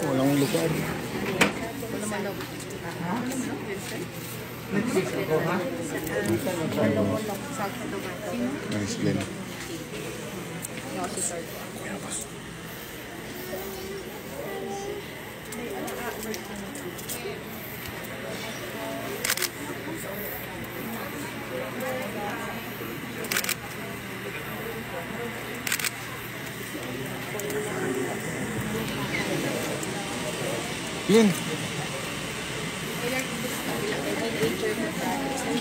Walang lugar. Nice, Glenn. Glenn!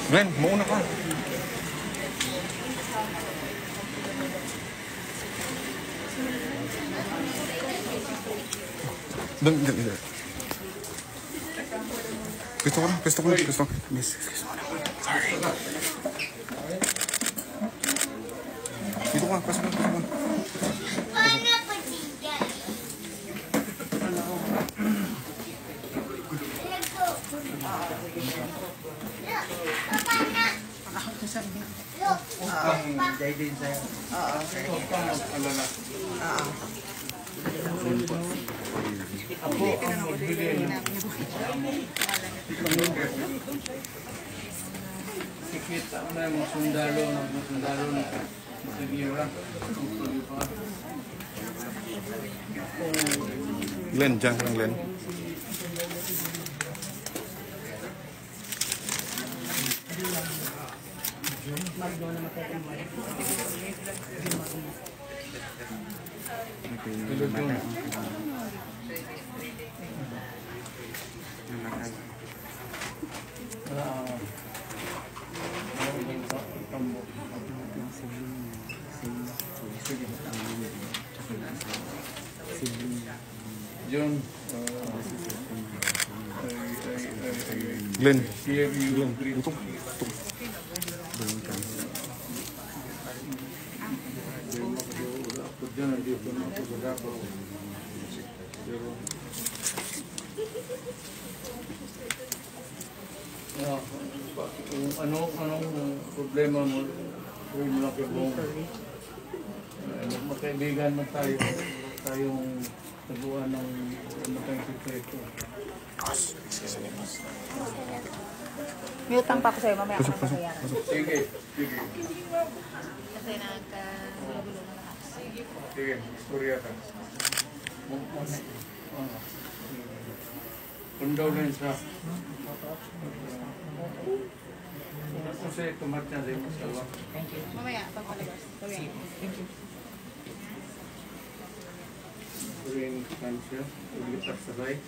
Glenn, mauna ka. Doon. Gusto ko na. Yes, gusto ko na. Sorry. Dito ka, pasok ka. Din sa'yo. Ako ang magbili. Sikita mo na yung sundalo na masigura. Glenn, dyan ka lang, Glenn. John, Glenn, Glenn, ito. Anong problema mo? Huwag mo lang kibong. Magkaibigan man tayo. Tayong taguan ng matang sikreto. May utang pa ako sa'yo, mamaya ako nagbayaran. Sige. Kasi nagkagulo na lahat. Sige, istorya ka. Condolence ha. Kasi tumat niya din sa lawa. Mamaya, pagpalagos. Thank you. Ring cancer, ulitas sabay.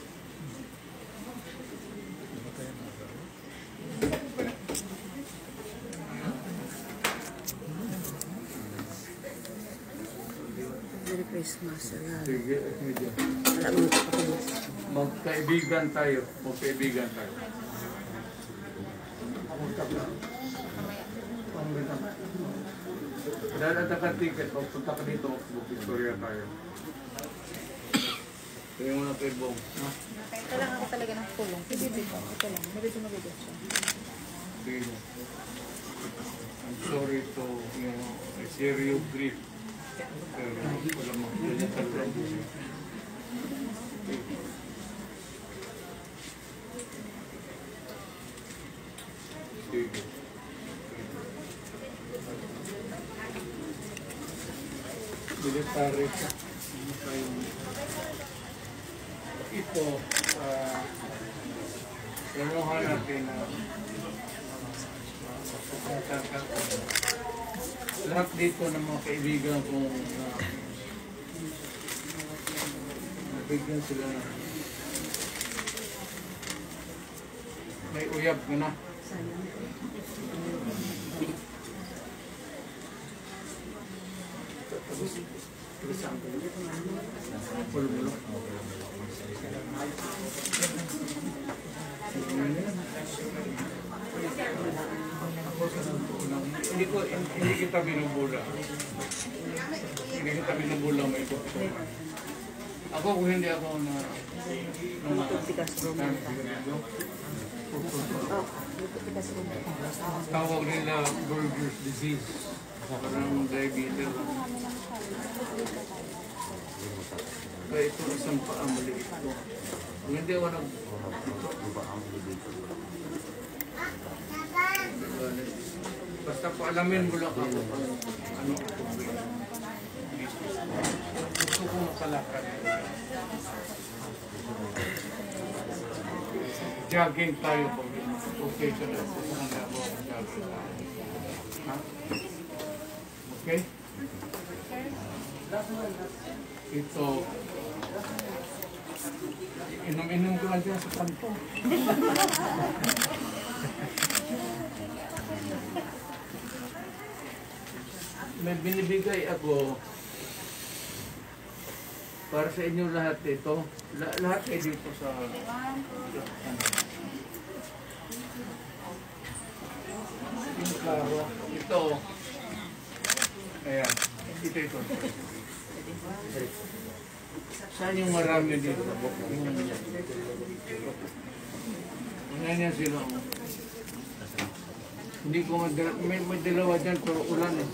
Merry Christmas. Sige, medyo. Alam mo ko. Magkaibigan tayo. Dahil at ang ticket, pagpunta ka dito, Victoria tayo. Kaya mo na kay Bong. Kailangan ako talaga ng tulong. Ito lang. Medyo mabigat siya. Sige. I'm sorry to, I share your grief. Pero wala mo. Sige. Military ka. Ito, planuhan natin na lahat dito ng mga kaibigan kong nabigyan sila na may uyab ka na. Hindi kita binubula. May ito. Ako kung hindi ako na Tawag nila Burger's disease. Parang diabetes. Kaya ito isang paa maliit ko. Kung hindi ako nag... Basta paalamin mo lang ako kung ano ako. Gusto ko makalakad. Jogging tayo pag occasional. Ha? Okay? Ito. Inom-inom ko lang dyan sa kanto. May binibigay ako para sa inyo lahat ito. Lahat ay dito sa... Ito. Ayan. Ito. Saan yung marami dito? Ganyan sila. Hindi ko may dalawa dyan pero ulan eh.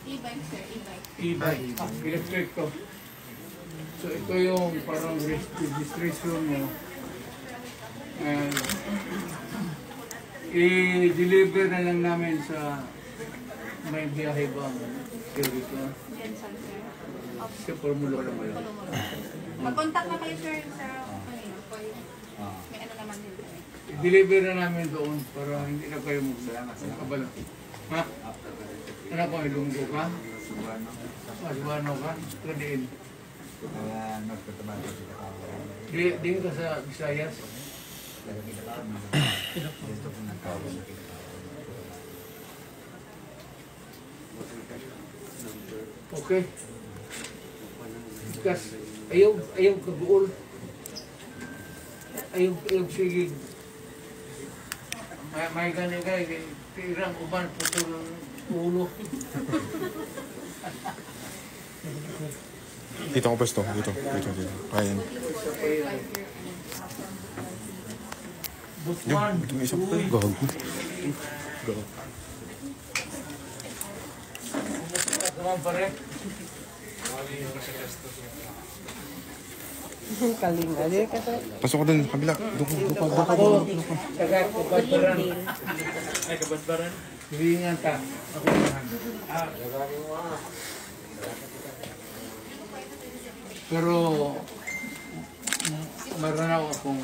E-bike, sir. E-bike. Electric to. So ito yung parang registration mo. And i-deliver na lang namin sa may biyahe bang service na. Jensen, sir. Sa Formulo lang ba yun? Mag-contact na kayo, sir, sa may ano naman din. I-deliver na namin doon para hindi na kayo magkabala. Ha? Ano ko, ilunggo ka? Subano ka? Kadiin. Di ka sa Visayas? Okay. Kas ayaw kabuol. Ayaw sige. May gani kay tirang uban putol ulo. Dito ako pwesto. Dito. Ayan. Butuan. Ito may isang gago. Gago. Naman pare. Kalinga. Pasok ko dun, kabila. Doon ka. Taga kabadbaran. Ay kabadbaran. Hilingan ta. Ako naman. Pero maranaw akong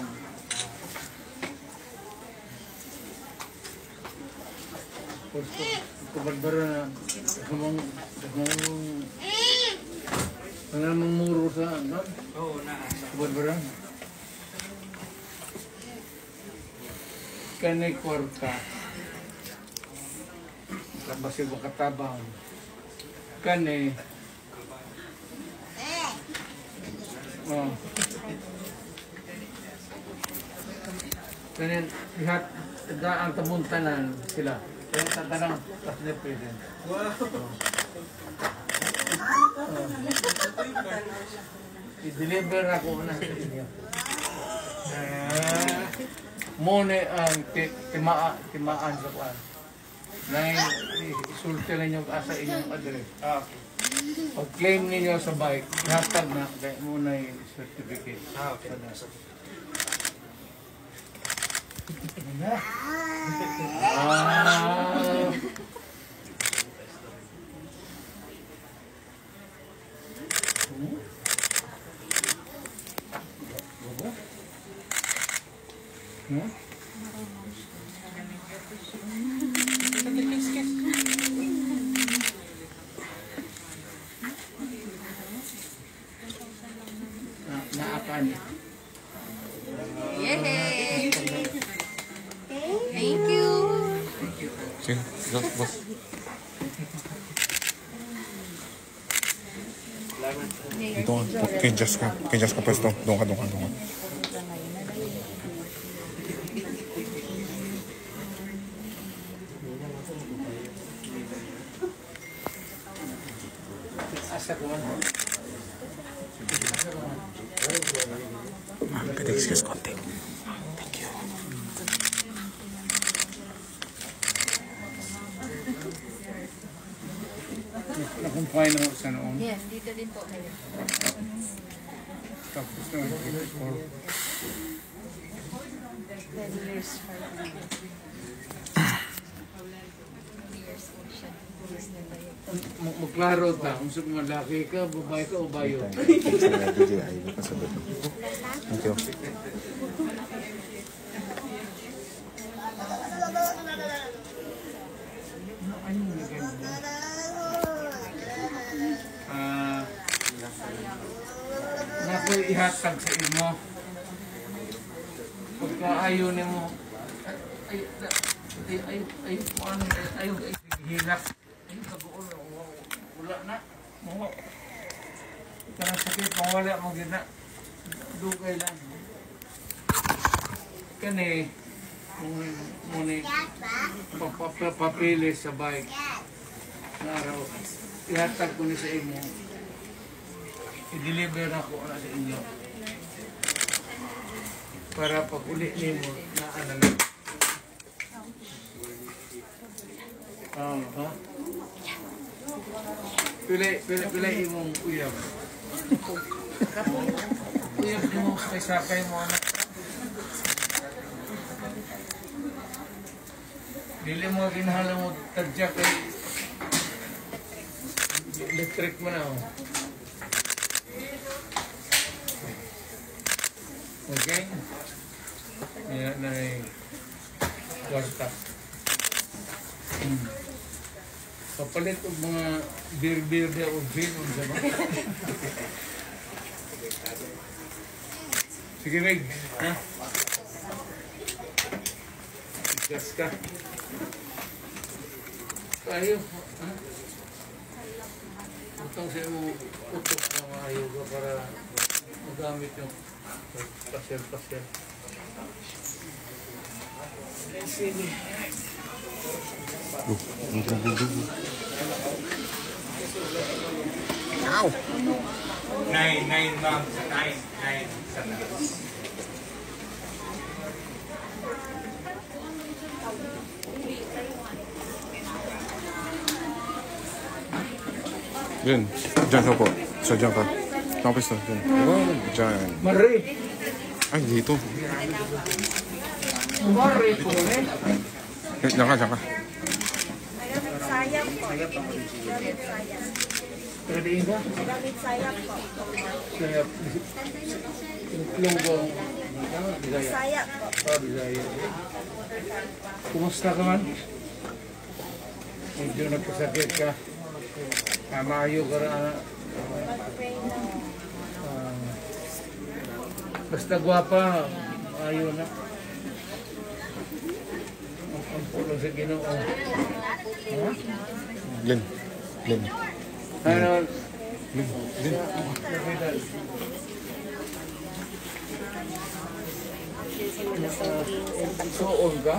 kabadbaran na namang muro sa ano? Oo, kabadbaran. Kanay kwarta. Tapos yung katabang. Kanay. Oh. Kanay, lahat, ang tamuntanan sila. Kaya sa tanang, tas na present. Wow! I-deliver ako na sa inyo. Muna ang timaan sa kuwan. Na isulti ninyo sa inyong address. Pag-claim ninyo sa bike, hatag na, kaya muna yung certificate. Okay. Naakan. Yay! Thank you! Sige, boss. Dito ka. Kay Jess ka pwesto. Doon ka. Asa ko man. Ma'am, pwede excuse konti. Thank you. Nakumpay na ako sa noon. Yes, dito din po. Tapos na ako. 10 years for Maklaro ta, kung saan malaki ka, babae ka o bayo. Sa DJI, nakasabot. Thank you. Nako'y ihatag sa imo. Pagka ayaw ni mo, ayaw hilak. Ayaw kabuol, wala na. Karang sakit, kung wala mo gina, dugay lang. Kani, muna papili sa bike. Na araw, ihatag ko ni sa imo. I-deliver ako na sa inyo. Para pag uli nimo na ano na. Ha? Pilay imong uyab. Uyab mo kay sakay mo na. Dili mo kinahanglan mo tadya kay electric mo na. Okay? Yan na yung wasta. Papalit o mga beer o vin o diba? Sige, Meg. Ha? Igas ka. Tayo. Ha? Itong siya mo utok na mga yoga para magamit yung pasyal. Sige. Ow! 9 months. 9 sana. Diyan. Diyan ka po. So, diyan ka. Tapos na. Diyan. Oh, diyan. Marie. Ay, dito. Marie po eh. Diyan ka, diyan ka. Gamit sayang po. Gamit sayang. Pwede ba? Gamit sayang po. Saya Ilonggo. Bisaya. Sayang po. Bisaya. Kumusta ka man? Medyo nagkasakit ka. Maayo ka na. Mag-pray na. Basta gwapa, ayaw na. Ang pulo sa Ginoo. Ha? Glenn. Glenn. Ano? Glenn. Glenn. Suon ka?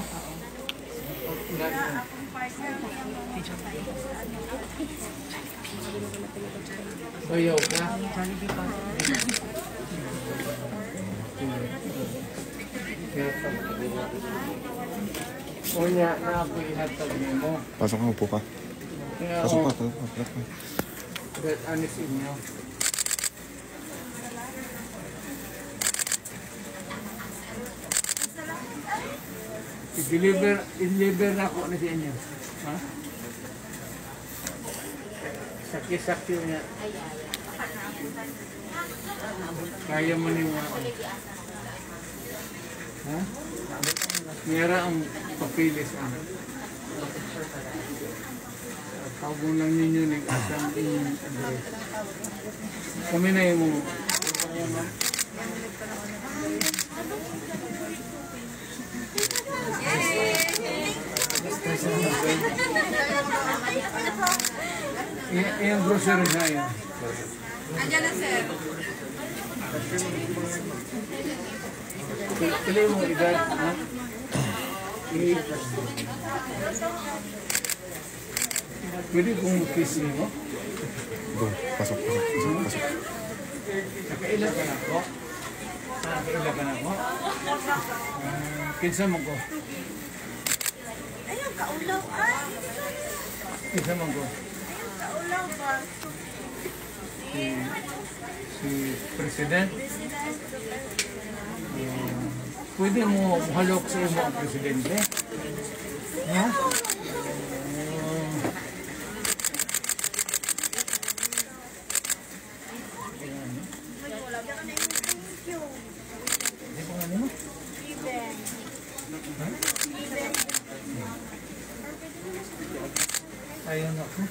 Ayaw ka? Unya na ako ihatag mo. Pasok ka, upo ka. Pasok ka, pasok ka. That anis inyo. I-deliver na ako na sa inyo. Ha? Sakit-sakit niya. Kaya mo niyo. Ha? Nira ang papilis ang. Tawag lang ninyo ng asang inyong address. Kami na yung yung grocery na yun. Andiyan na, sir. Pili mo edad, ha? Pwede kong kiss mo? Go, pasok, pasok, pasok, pasok. Nakailan ka na ako? Kaila ka na mo? Kinsa mo ko? Ayaw, kaulaw ah. Kinsa mo ko? Kaulaw ba? Si President? Pwede mo halok sa imo ang Presidente? Ha? Hindi ko nga mo? Ayaw na ako.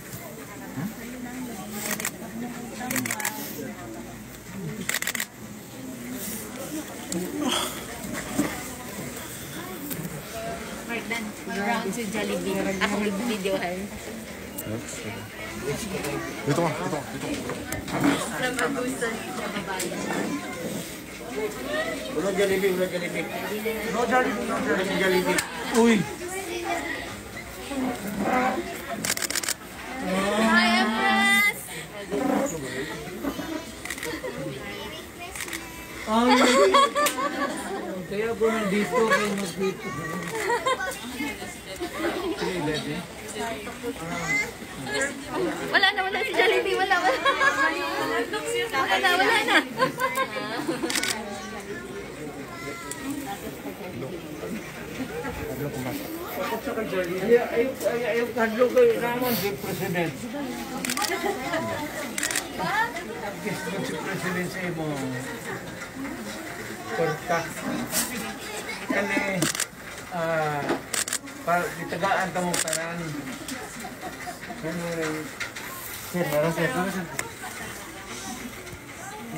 Mark, dan. Mag-round si Jollibee. Ako mag-videohan. Dito ka, dito ka, dito ka. Na magustuhan sa babae. Ulo Jollibee, ulo Jollibee. No Jollibee, no Jollibee. Uy! Hi, Empress! Ay! Kaya ko nandito kayo mag-dito. Sige, Daddy. Wala na si Jollibee. Wala na. Ayaw kadlo kayo naman si President. Gusto mo si President sa imo. Porta. Kani, itagaan ka mong tanan. Sir, meron sir.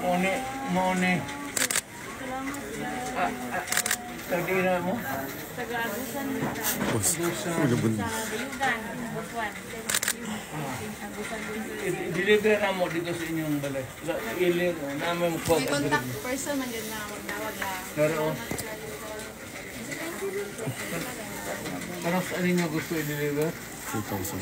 Mone. Tagina mo? Boss, ulo bundi. Deliver na mo dito sa inyong balay. Ilir, namin mo po. May contact person man dyan na magdawag na. Pero, ano sa alin nyo gusto i-deliver? 2,000.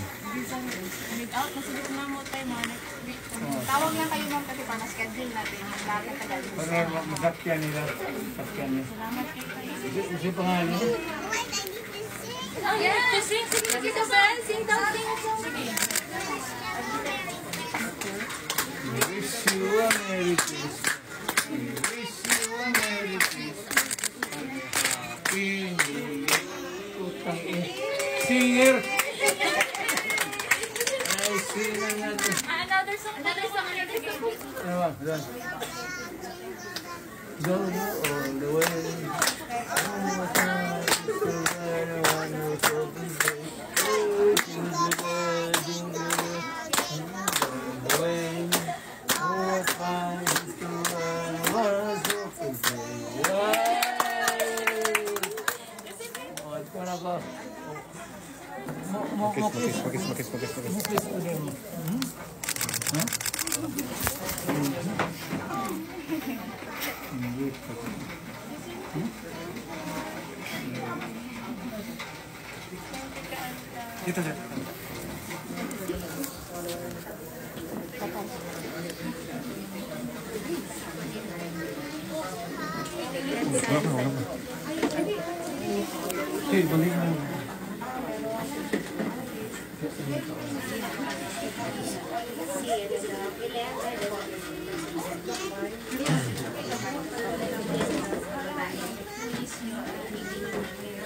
Mid-out, nasigit na mo tayo mga next week. Tawag lang kayo ma'am kasi para schedule natin. Ang lahat ng tagal. Para masakyan nila. Masakyan nila. Salamat kayo. Isa pa nga nyo? Yes! Sige ka ba? Sing daw, sing. Wish you a Merry Christmas. Wish you a Merry Christmas. Happy New Year. Putang singer! Ay, singer natin. Another song. Ano ba? Doon. Go all the way. Oh, Makis. Dito, sir. Wala pa. Okay, balik mo.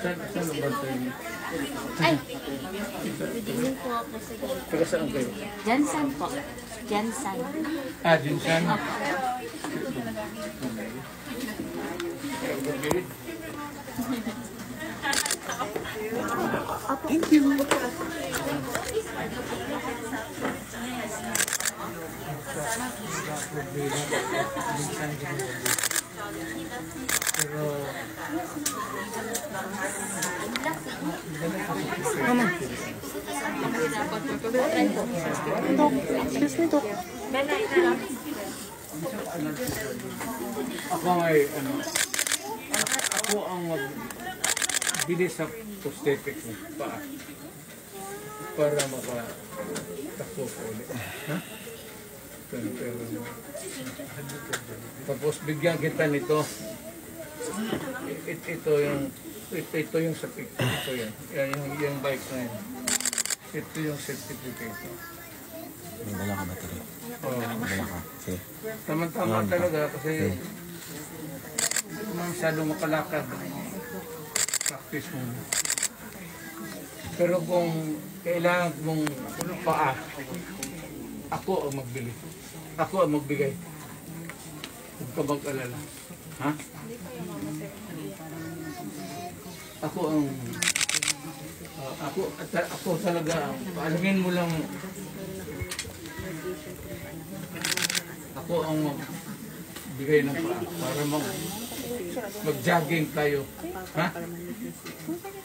Saan ang bantay niyo? Ay, hindi po ako sa Taga saan kayo? Jansan po. Jansan. Jinsan? Thank you. Pero ako ay ako ang magbili sa prosthetic ng paa para makatakbo ko ulit. Ha? Tapos bigyan kita nito. Ito yung sa picture. Ito yan. Yung bike na yan. Ito yung certificate. May dala ka battery. Oh. Dala ka. Sige. Tama-tama talaga kasi hindi mo masyadong makalakad. Practice mo. Pero kung kailangan mong paa, ako ang magbili. Ako ang magbigay. Huwag ka mag-alala. Ha? Ako ang ako talaga alamin mo lang ako ang bigay ng paa para mag-jogging tayo. Ha?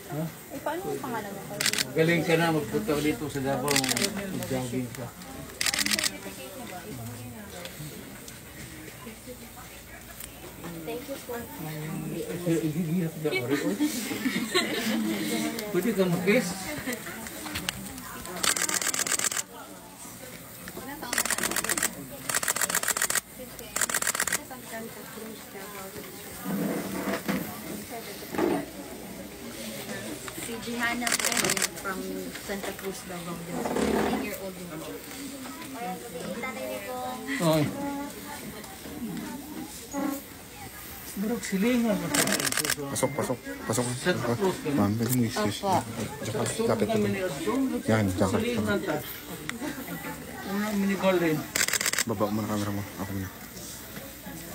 Ha? Eh, paano ang pangalan mo? Galing ka na magpunta dito sa Davao, mag-jogging ka. Thank you po. Igigilap na ko rin. Pwede ka mag-kiss? Si Jihanna po from Santa Cruz, Davao. 15-year-old din po. Tatay niyo po. Oo. Barok silingan. Pasok, pasok. Pasok. Santa Cruz ka na. Ma'am, pwede mo excuse. Tsaka, lapit ko. Yan, tsaka. Silingan ta. Unang minigol rin. Baba mo na camera mo. Ako muna.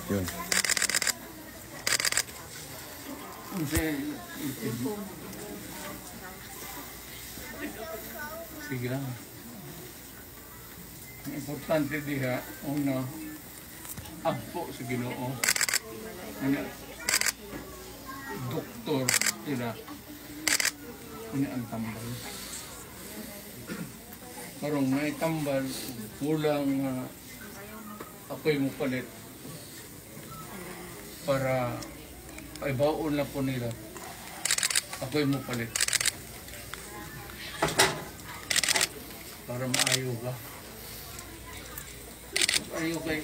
Yun. Sige lang. Ang importante diha, una, agpo sa Ginoo. Ano, doktor sila. Ano ang tambal. Karong may tambal, kulang ako'y mo palit para paibaon na po nila. Ako'y mo palit. Para maayo ka. Maayo kay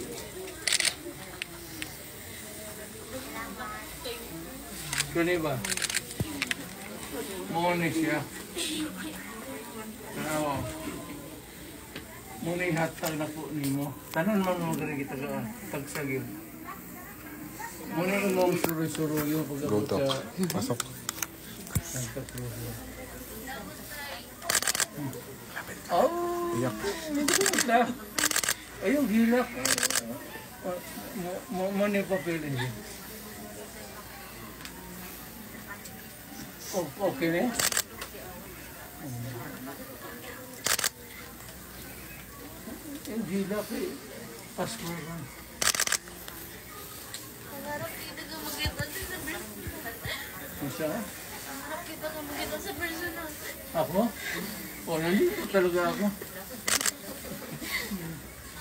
kani ba? Muna siya. Tanawa. Muna ihatag na po nimo. Tanan man mo gani kita ka tagsagil. Muna imong suru-suruyo pag-abot Go to. sa Pasok. Santa Cruz. Oh! Iyak. Na. Ayun, hilak. Mo ni papel niya. Okay na? Yung hilak eh. Pasko ka. Nangarap kita ka magkita sa personal. Masa? Nangarap kita ka magkita sa personal. Ako? O, nalito talaga ako.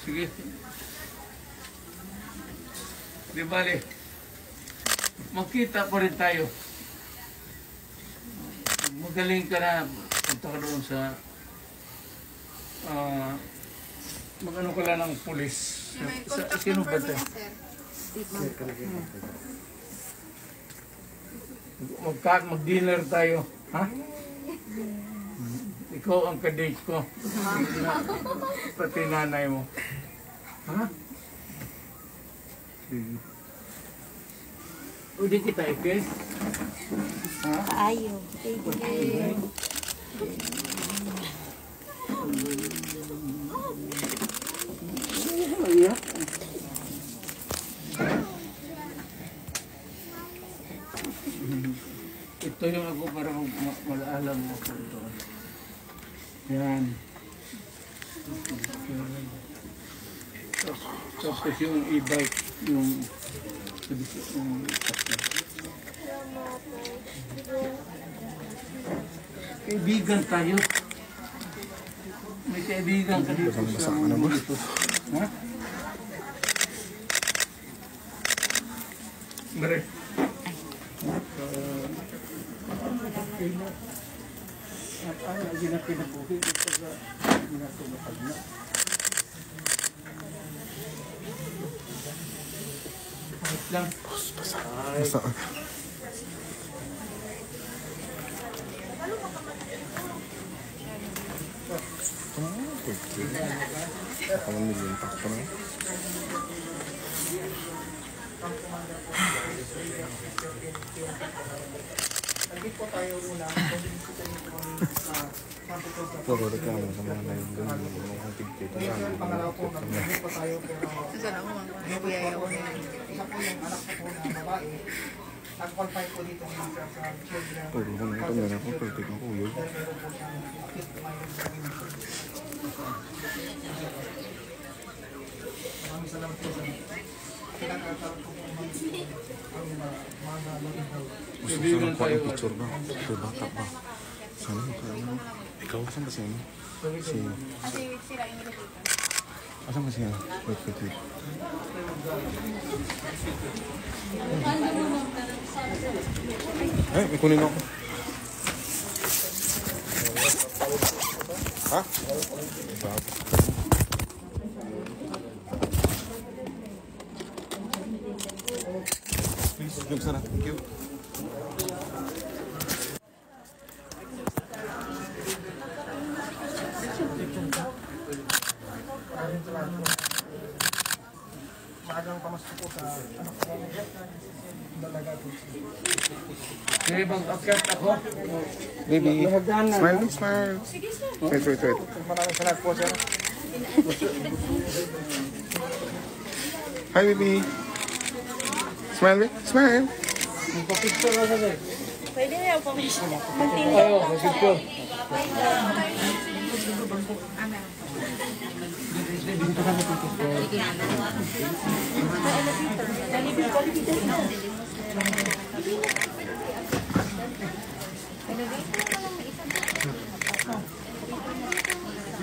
Sige. Di bali. Magkita pa rin tayo. Magaling ka na punta ka doon sa mag-ano ka lang ng pulis. Sino ba ito? Mag-dinner tayo. Ha? Ikaw ang kadate ko. Pati nanay mo. Ha? Sige. Pwede kita ikis? Ha? Ayaw. Ayan. Ito yung ako para malaalam mo ko ito. Yan. Tapos yung e-bike, yung kaibigan tayo. May kaibigan ka dito sa mga dito. Ha? Mare. At ginapinabuhi ito sa ginatulapag na. Lang. Basta. Ako ng million pack pa na. Puro reklamo sa mga nayung ganun. Mga tigtito lang. Sana ko mga biyaya ko na. Nag-qualify po dito sa children. Puro ko na ito. Meron ako. Pwede ko kuyog. Maraming salamat po sa pinag-aataran ko po ang mga login. Gusto ko na pa yung picture ba? Ito bata pa. Sana mo kaya mo. Ikaw, asan ba siya? Si... Kasi sila yung nililitan. Asan ba siya? Wait, wait, wait. Ay, may kunin ako. Ha? Please, yung sana. Thank you. Maagang pamasko po sa anak ko. Dalaga po. Sige, mag-akyat ako. Baby, smile, smile. Wait, wait, wait. Maraming salamat po sir. Hi, baby. Smile, baby. Smile. Magpa-picture ako na. Pwede na yung pang-picture. Ayaw, mag-picture.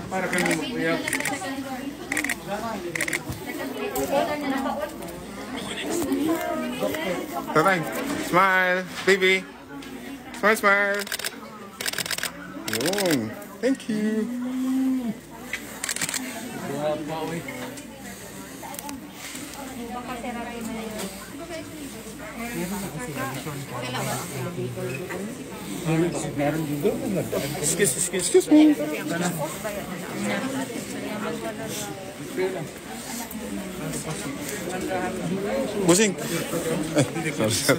Para kami mag-uyak. Tatay, smile, baby. Smile, smile. Yun. Thank you. Excuse me. Busing. Ay, sorry, sir.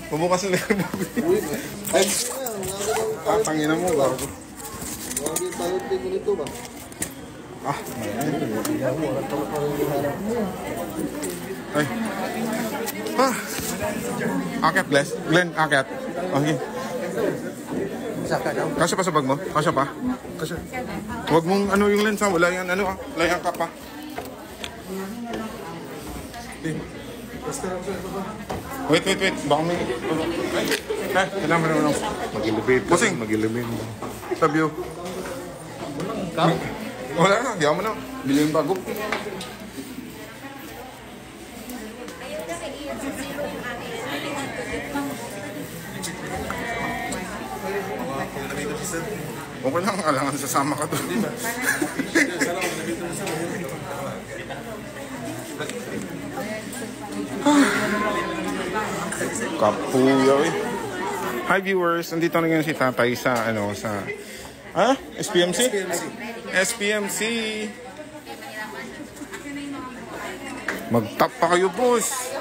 Bumukas na lang. Tangina mo, bago. Ah, ay. Ah. Akyat, Bless. Glenn, akyat. Okay. Kasya pa sa bag mo? Kasya pa? Kasya. Huwag mong ano yung lens ha. Wala yan ano ha. Wala yan ka pa. Wait, wait, wait. Baka may... Ay, kailangan mo naman. Mag-elevate. Busing. Mag-elevate. Sabi yun. Wala na. Diyan mo na. Bili yung bago. Okay lang, alangan sasama ka doon. Kapuya eh. Hi viewers, nandito na ngayon si Tatay sa ano sa SPMC? SPMC. Mag-tap pa kayo, boss.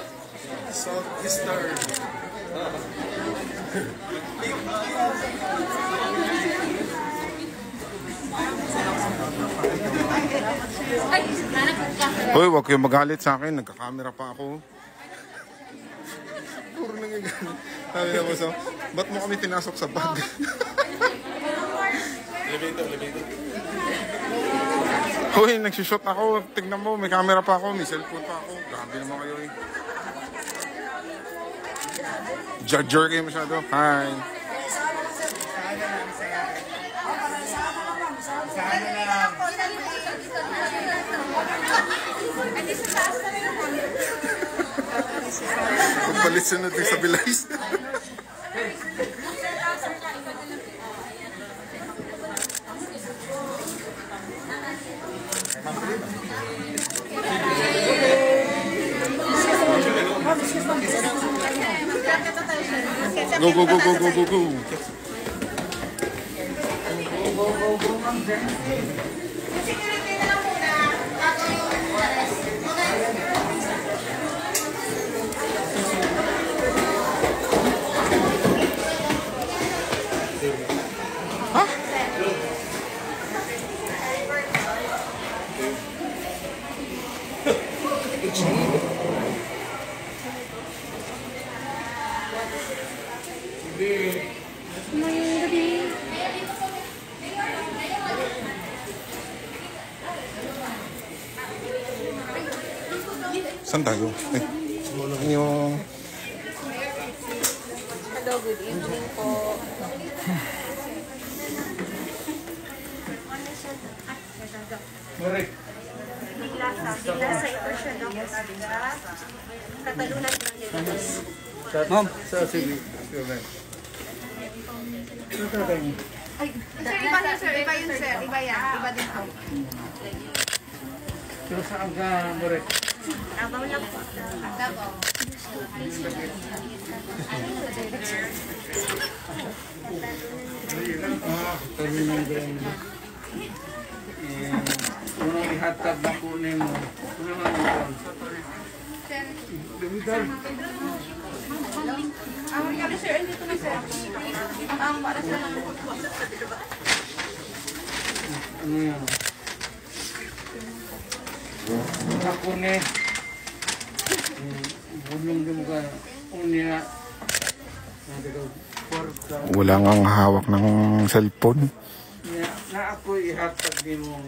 Hoy, wag kayong magalit sa akin. Nagka-camera pa ako. Puro nangyagalit. Sabi na mo, so, ba't mo kami pinasok sa bag? Hoy, nagsushoot ako. Tignan mo, may camera pa ako. May cellphone pa ako. Grabe naman kayo eh. Judger kayo masyado. Hi. Pagbalit sunod yung sa Bilays. Go, go, go, go, go, go, go. Saan tayo? Yung... Hello, good evening po. Correct. Biglasa ito siya daw. Katalunan lang nila. Ma'am, sige. Ay, sir, iba yun, sir. Iba yun, sir. Iba yan. Iba din po. Pero saan ka, Borek? Abaw lang po. Davao. Sabi ng ganyan. Unang ihatag na po mo. Unang ano Sir, Lumidal. ano, sir, andito na, sir. Para sa lang. Ano yan? Ako ni bulong din ka unya Wala ngang hawak ng cellphone. na ako ihatag din mong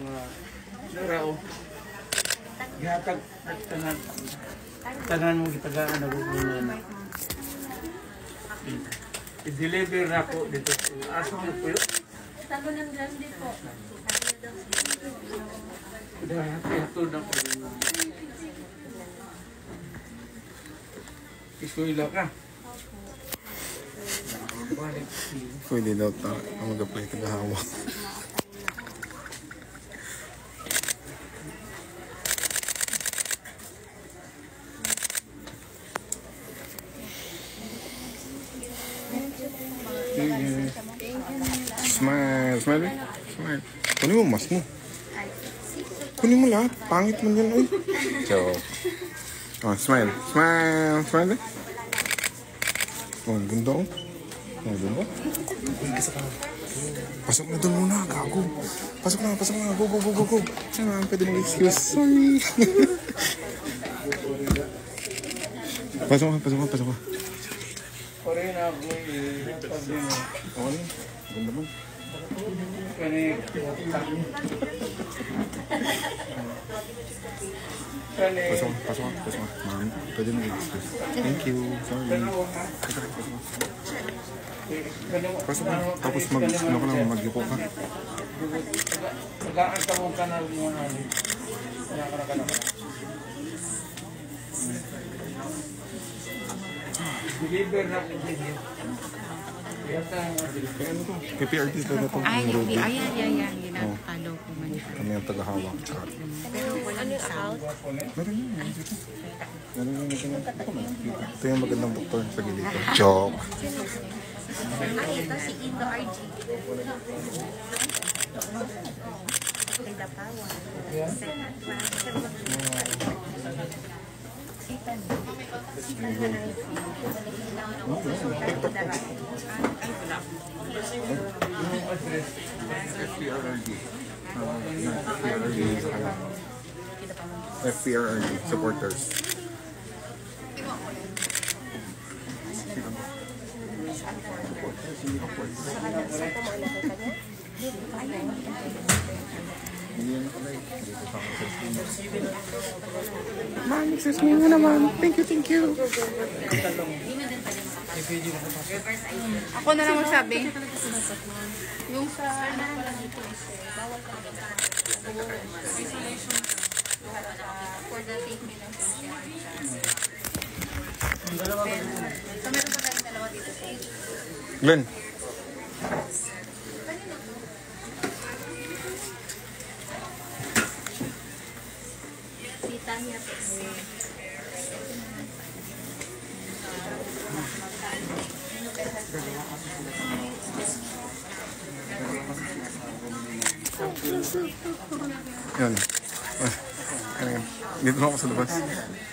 narao ihatag tanan mo gitagaan na na i-deliver na ako dito aso mo po yun Talunan grande po. dahil ito na po isuila ka balik Pwede daw mag-apply tagahawak. Smile, smile, eh. Smile. Kunin mo mask mo. Kunin mo lahat. Pangit man yan, oy. Joke. Oh, smile. Smile. Smile, eh. Oh, ang ganda, oh. Ang ganda. Pasok na doon muna, gago. Pasok na. Go, go, go, go, go. Saan pwede mo excuse? Sorry. Pasok ka. Pare na ako ihatag din mo Okay. Ganda mo. kani Pasok ka. Ma'am, pwede mo excuse. Thank you. Sorry. Pasok ka. Tapos magyuko ka. tagaan ka mong kanal mo na deliver na ko din Kaya ano to? KPRT talaga to. Ay, Ang road. ayan. Ginakalo ko man. Kami ang tagahawak. Tsaka. Pero walang sound. Meron yun. Ito yung magandang doktor sa gilid. Joke. Ay, ito si Indo RG. Kay Dapawan. FPRRD supporters. Ma'am, excuse me nga naman. Thank you. Ako na lang magsabi. Yung sa... For the take me ng So, meron pa tayong dalawa dito. Glenn. si Tanya po. Yan. Ah, ayan. Dito na ako sa labas.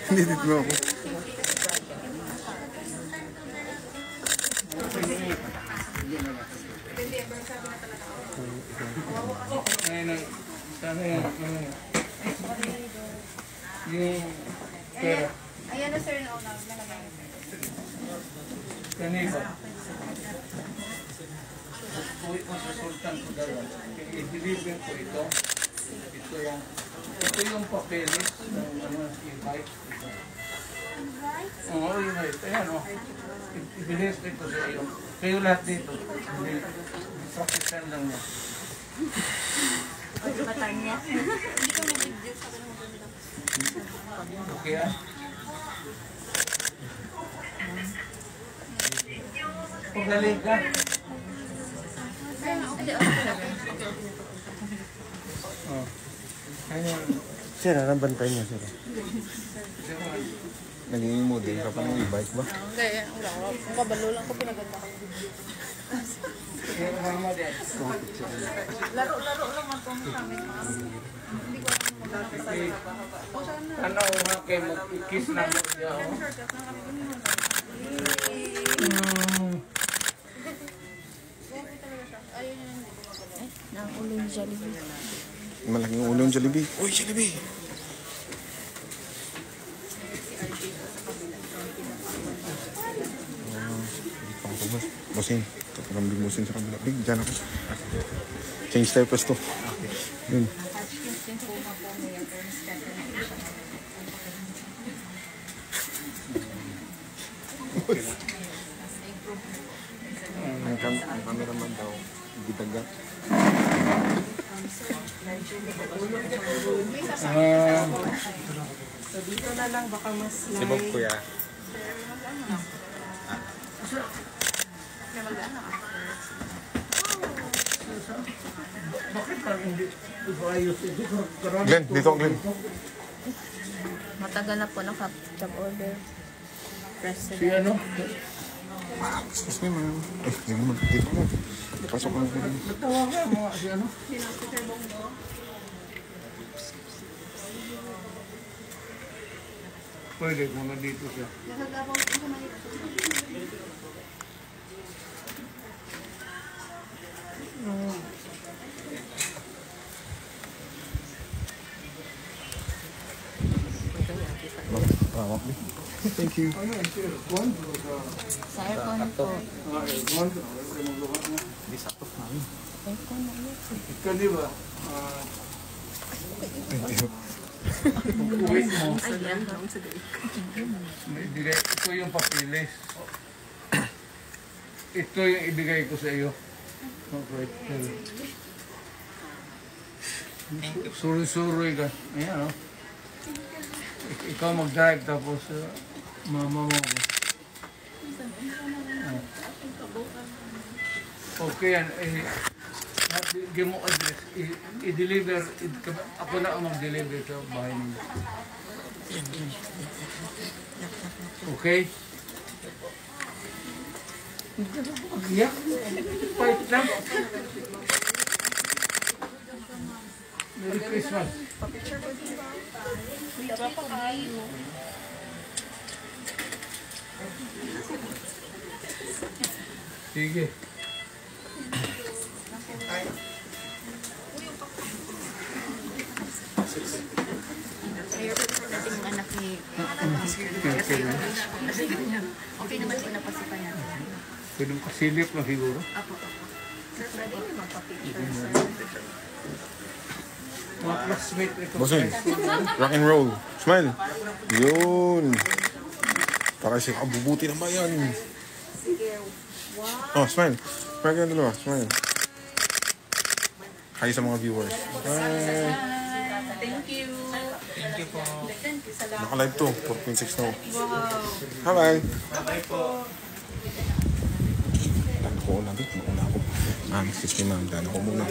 Hindi, dito na ako. Sana yan. Yung pera. Ayan na sir, nauna. Kanina. Uy, masusultan ko dalawa. I-deliver ko ito. Ito yung papeles ng invite. Oo, invite. Ayan o. I-bilis ito sa iyo. Kayo lahat dito. Pakisan lang niya. Pagkabatan niya. Okay ah? Pagaling ka. Oh. Ayan. Sir, anong bantay niya, sir? Naging model ka pa ng e-bike ba? Hindi, ang kabalo lang ko pinaganda ko. Laro-laro lang ang kami. Hindi ko Ano nga kayo mag-kiss na mo siya? Nang ulo ni Jollibee. Malaking ulo yung Jollibee. Uy, Jollibee! Bossing. Kapag bossing sa kabila. Big, dyan ako. Change tayo pwesto. Yun. Ang cameraman daw, bitaga. So dito na lang baka mas Si Bob, kuya. Bakit parang hindi ayos ito? Glenn, dito, Glenn. Matagal na po naka-job order. Si President. ano? Excuse me, ma'am. Eh, hindi naman. Dito mo. Pasok ka na. Tawagan mo si ano? Pwede kung nandito siya. Tawak, thank you. Ano yung cellphone? Sa aircon po. Aircon? Hindi, sakto namin. Aircon na yun. Ikaw di ba? Uwi mo. Ibigay, ito yung papilis. Ito yung ibigay ko sa iyo. Okay. Suri-suri ka. Ayan o. Ikaw mag-drive tapos mama mo. Okay yan. Give mo address. I-deliver. Ako na ang mag-deliver sa bahay ninyo. Okay? Yeah. Fight lang. Merry Christmas. Sige. Dating yung anak ni... Okay naman po napasipan natin. Pwede mo kasilip na siguro. Apo. Sir, pwede niyo magpa-picture, sir. Mga classmate ito. Bossing, rock and roll. Smile. Yun. Para siya kabubuti ng bayan. Oh, smile. Smile ka na dalawa. Smile. Hi sa mga viewers. Bye. Thank you. Thank you po. Naka-live to. 4.6 na. Bye-bye. Bye po. Dano ko una. Mauna ako. Excuse me, ma'am. Dano ko muna.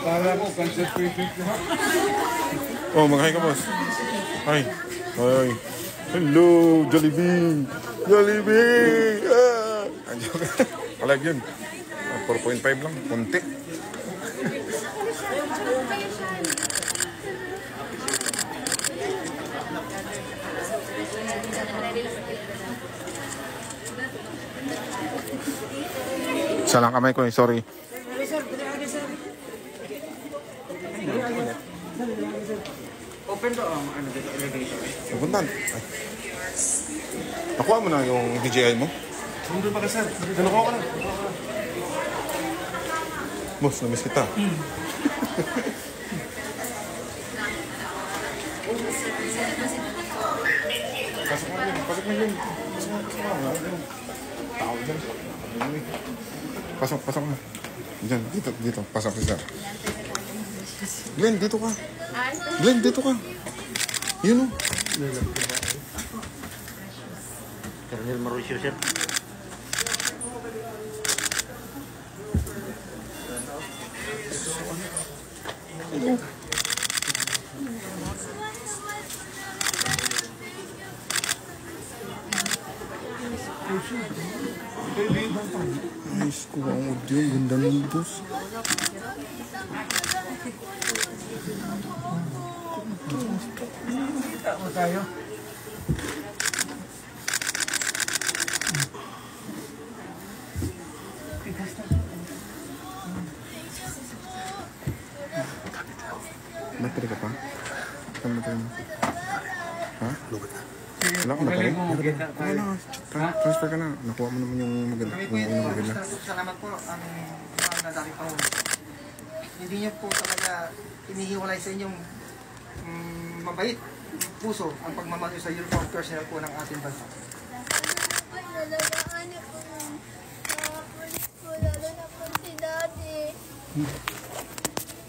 Para ko, concentrated na. Oh, mag-hi ka, boss. Hi. Hoy. Hello, Jollibee! Jollibee! Ah! Kalag yun. 4.5 lang. Kunti. Isa lang kamay ko eh. Sorry. Open to ang ano dito elevation. Pupuntan. Ay. Nakuha mo na yung DJI mo? Nandun pa ka sir. Nakuha ko na. Boss, namiss kita. Pasok na yun. Pasok na yun. Tao dyan. Pasok, pasok na. Diyan, dito, dito. Pasok si sir. Glenn, dito ka. Glenn, dito ka. Yun o. Colonel Mauricio sir. Ayos ko ang audio. Ganda ng boss. Kita mo tayo. Battery ka pa? Saan battery mo? Ha? Wala ka battery? Galing mo, kita tayo. Wala. Transfer ka na. Nakuha mo naman yung maganda. Kami po Yung ito. una maganda. Salamat po ang mga nadali pa ho. Hindi niyo po talaga inihiwalay sa inyong mabait puso ang pagmamahal sa uniform personnel po ng ating bansa. Nalalaanip ko ng pulis ko, lalo na po si Daddy.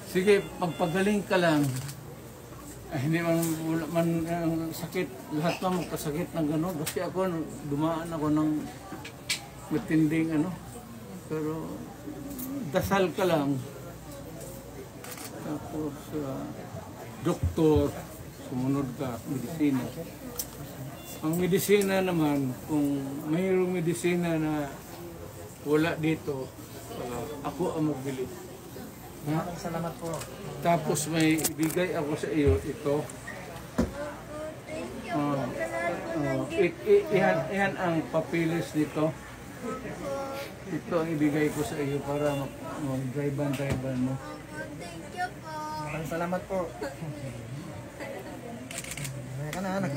Sige, pagpagaling ka lang. Hindi man, wala man ang sakit, lahat man magkasakit ng gano'n. Kasi ako, dumaan ako ng matinding ano. Pero, dasal ka lang. Tapos, doktor, sumunod ka, medisina. Ang medisina naman, kung mayroong medisina na wala dito, ako ang magbili. Ha? Maraming salamat po. Tapos may ibigay ako sa iyo ito. Iyan ang papilis nito. Ito ang ibigay ko sa iyo para mag-drive-an mo. Thank you po. Maraming salamat po. Kaya ka na,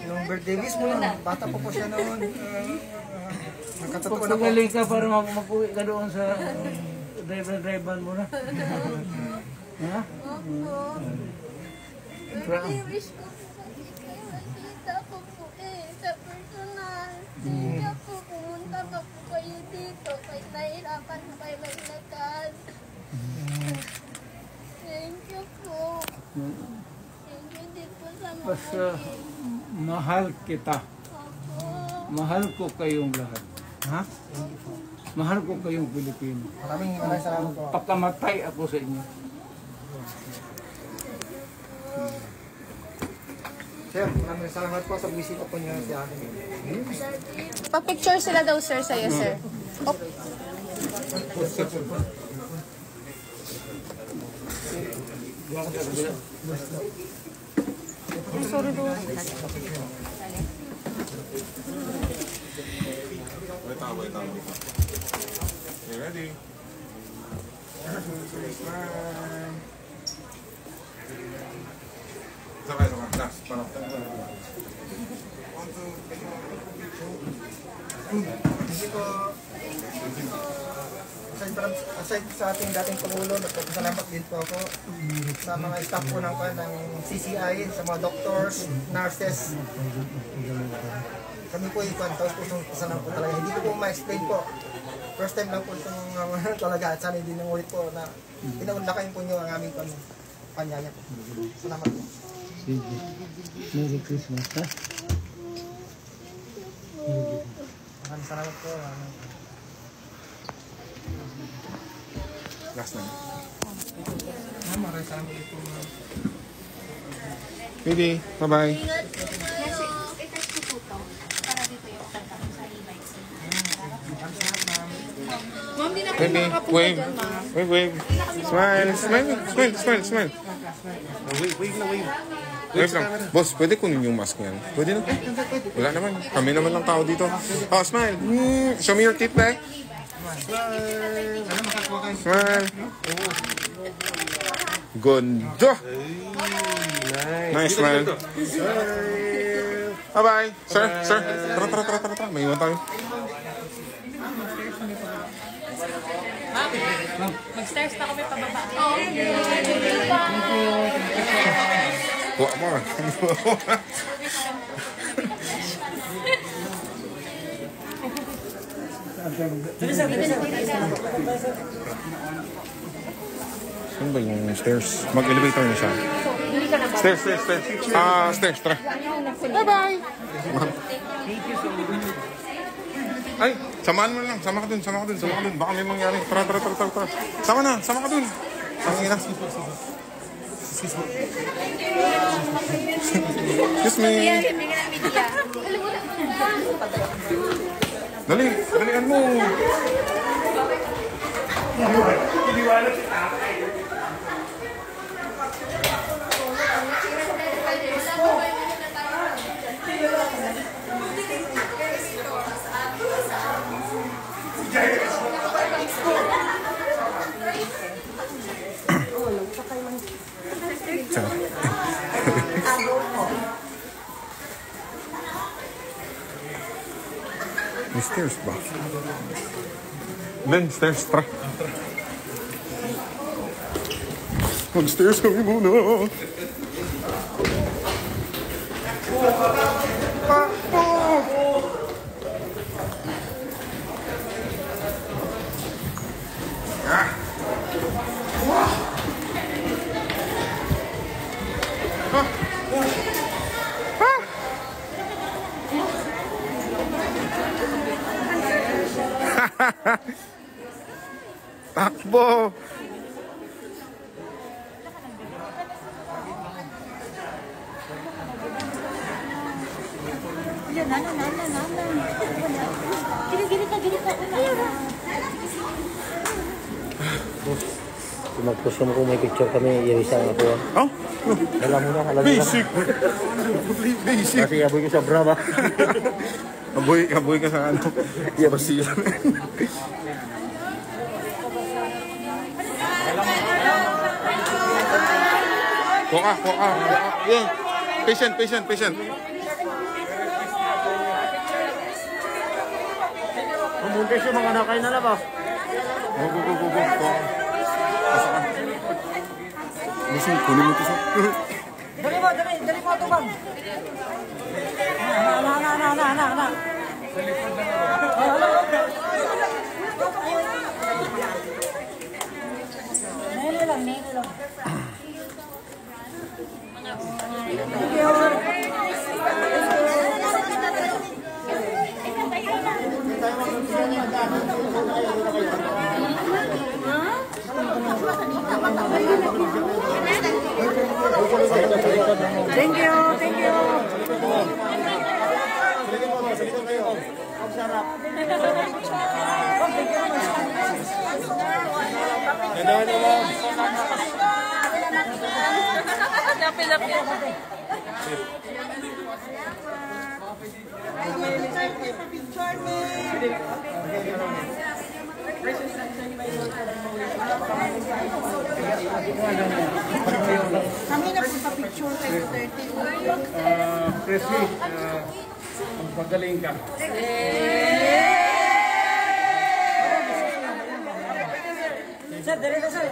yung birthday wish mo lang, bata po po siya noon. Nagkatotoo na po. Pagpagaling ka para mag-uwi ka doon sa drive-an mo na. Ha? Birthday wish ko po kasi kayo nakita ko po sa personal. Kaya po pumunta pa po kayo dito kahit nahirapan po kayo maglakad. Thank you po. Thank you din po sa mga Basta mahal kita. Mahal ko kayong lahat. Ha? Mahal ko kayong Pilipino. Maraming salamat po. Pagkamatay ako sa inyo. Sir, maraming salamat po sa bisita po niyo sa akin. Pa-picture sila daw, sir, sa'yo, sir. Sorry daw. Wait out. You ready? Sabay. Last. Parang. Hindi po, aside sa ating dating Pangulo, nagpapasalamat din po ako sa mga staff po ng CCI, sa mga doctors, nurses. Kami po ikuan, tapos po itong pasalang po talaga. Hindi ko po ma-explain po. First time lang po itong talaga at sana hindi nang ulit po na pinaunlakayin po nyo ang aming panyaya po. Salamat po. Sige. Merry Christmas, ha? Maraming salamat po. Last na. Maraming salamat po. Baby, bye-bye. ingat po kayo. Ma'am, di na kayo Baby, makakapunta wave. dyan, ma'am. Wave, wave. Smile, smile, smile, smile, smile. Wave na wave. Wave lang. Boss, pwede kunin yung mask niyan? Pwede na. Wala naman. Kami naman lang tao dito. Oh, smile. Show me your teeth back. Smile. Ganda. Nice smile. Bye-bye. Sir, sir. Tara. May iwan tayo. Mag-stairs na kami pababa. Kuha mo. Saan ba yung stairs? Mag-elevator na siya. Stairs. Stairs, tara. Bye-bye. Ay, samahan mo lang. Sama ka dun. Baka may mangyari. Tara. Sama ka dun. Excuse me. Dalian mo. May stairs ba? Len, stairs, tara. Mag-stairs kami muna. Takbo! Mag-post mo kung may picture kami, i-isa ako. Oh? Alam mo na. Basic! Kasi aboy ko sa bra ba? Aboy ka sa ano? Yeah, basic. Kuha. Yeah. Patient. Pumunta siya mga nakay na labas. Go. Pasok ka. Lusong, kunin mo ito sa... Dali mo ito bang? Na. Nelo lang. Thank you. Kami na po pa-picture kayo 30. Presley, magpagaling ka. Sir, dali na sir.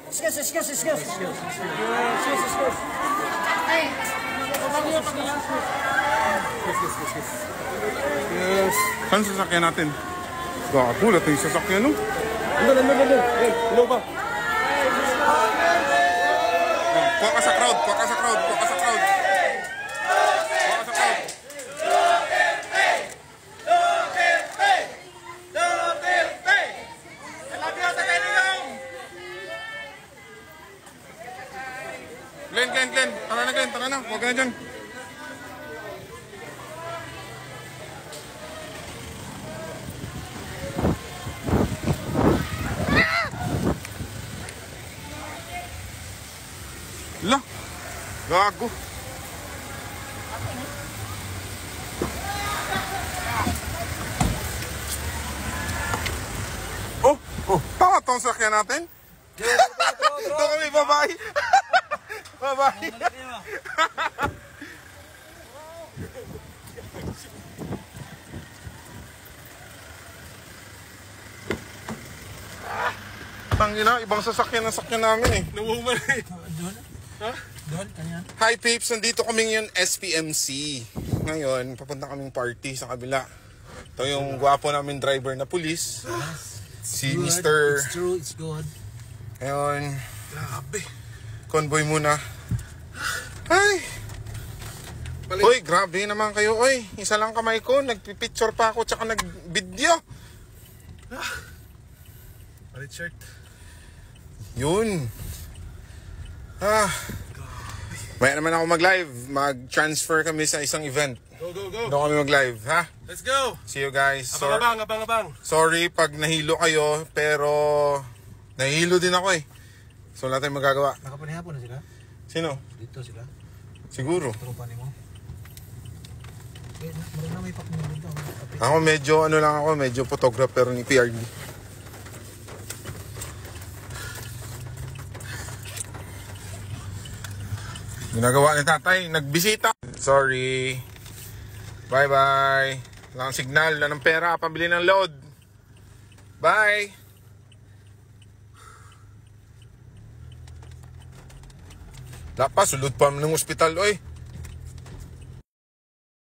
Excuse. Yes. Saan sasakyan natin? Gakagulat na yung sasakyan, no? Hello ba? Kuha ka sa crowd. Glenn. Tara na. Huwag ka na dyan. La, gago. Oh, tama tong sakyan natin. Ito kami, bye-bye. Bye-bye. Tangina, ibang sasakyan ang sakyan namin eh. Nawuman eh. Doon? Ha? Doon, kanyan. Hi peeps, nandito kami ngayon SPMC. Ngayon, papunta kaming party sa kabila. Ito yung gwapo namin driver na pulis. Si Mr. It's true, it's good. Ngayon, grabe. Convoy muna. Ay! Uy, grabe naman kayo. Uy, isa lang kamay ko. Nagpipicture pa ako tsaka nag-video. Palit shirt. Yun. Maya naman ako mag-live. Mag-transfer kami sa isang event. Go, go, go. Doon kami mag-live, ha? Let's go. See you guys. Abang, abang, abang. Sorry pag nahilo kayo, pero nahilo din ako eh. So wala tayong magagawa. Nakapanihapon na sila? Sino? Dito sila. Siguro. Tropa ni mo. Eh, marunong may pakinggan dito. Ako medyo ano lang ako, medyo photographer ni PRD. Ginagawa ni tatay, nagbisita. Sorry. Bye-bye. Wala kang signal, wala ng pera, pambili ng load. Bye. Wala pa, sulod pa ng ospital, oy.